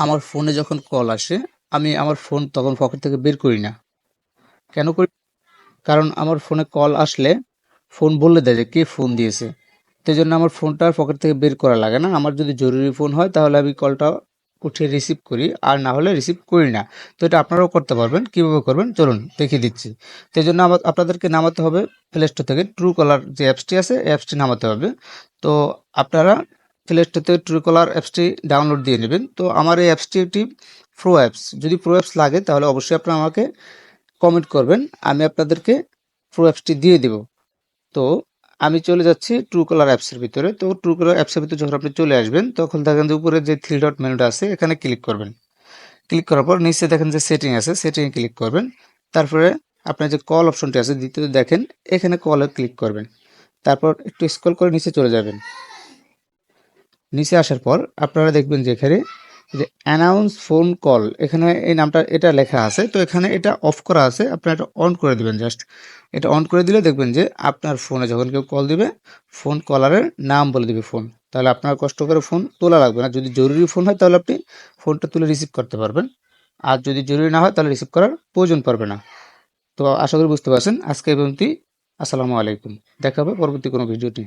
আমার ফোনে যখন কল আসে, আমি আমার ফোন তখন পকেট থেকে বের করি না। কেন করি? কারণ আমার ফোনে কল আসলে ফোন বলে দেয় যে কে ফোন দিয়েছে। তো এইজন্য আমার ফোনটা আর পকেট থেকে বের করা লাগে না। আমার যদি জরুরি ফোন হয় তাহলে আমি কলটা উঠিয়ে রিসিভ করি, আর না হলে রিসিভ করি না। তো এটা আপনারাও করতে পারবেন। কিভাবে করবেন চলুন দেখিয়ে দিচ্ছি। তো এইজন্য আপনাদেরকে নামাতে হবে প্লে স্টোর থেকে ট্রুকলার যে অ্যাপসটি আছে, এই অ্যাপসটি নামাতে হবে। তো আপনারা প্লে স্টোর থেকে ট্রুকলার অ্যাপসটি ডাউনলোড দিয়ে নেবেন। তো আমার এই অ্যাপসটি একটি প্রো অ্যাপস। যদি প্রো অ্যাপস লাগে তাহলে অবশ্যই আপনারা আমাকে কমেন্ট করবেন, আমি আপনাদেরকে প্রো অ্যাপসটি দিয়ে দেব। তো আমি চলে যাচ্ছি ট্রুকলার অ্যাপসের ভিতরে। তো ট্রুকলার অ্যাপসের ভিতরে যখন আপনি চলে আসবেন তখন দেখেন যে উপরে যে থ্রি ডট মেনুটা আছে এখানে ক্লিক করবেন। ক্লিক করার পর নিচে দেখেন যে সেটিং আছে, সেটিংয়ে ক্লিক করবেন। তারপরে আপনার যে কল অপশনটি আছে দ্বিতীয় দেখেন, এখানে কলে ক্লিক করবেন। তারপর একটু স্ক্রল করে নিচে চলে যাবেন। নিচে আসার পর আপনারা দেখবেন যে এখানে যে অ্যানাউন্স ফোন কল, এখানে এই নামটা এটা লেখা আছে। তো এখানে এটা অফ করা আছে, আপনারা এটা অন করে দিবেন। জাস্ট এটা অন করে দিলে দেখবেন যে আপনার ফোনে যখন কেউ কল দিবে, ফোন কলারের নাম বলে দিবে ফোন। তাহলে আপনার কষ্ট করে ফোন তোলা লাগবে না। যদি জরুরি ফোন হয় তাহলে আপনি ফোনটা তুলে রিসিভ করতে পারবেন, আর যদি জরুরি না হয় তাহলে রিসিভ করার প্রয়োজন পড়বে না। তো আশা করি বুঝতে পারছেন। আজকে এই পর্যন্তই। আসসালামু আলাইকুম। দেখা হবে পরবর্তী কোনো ভিডিওটি।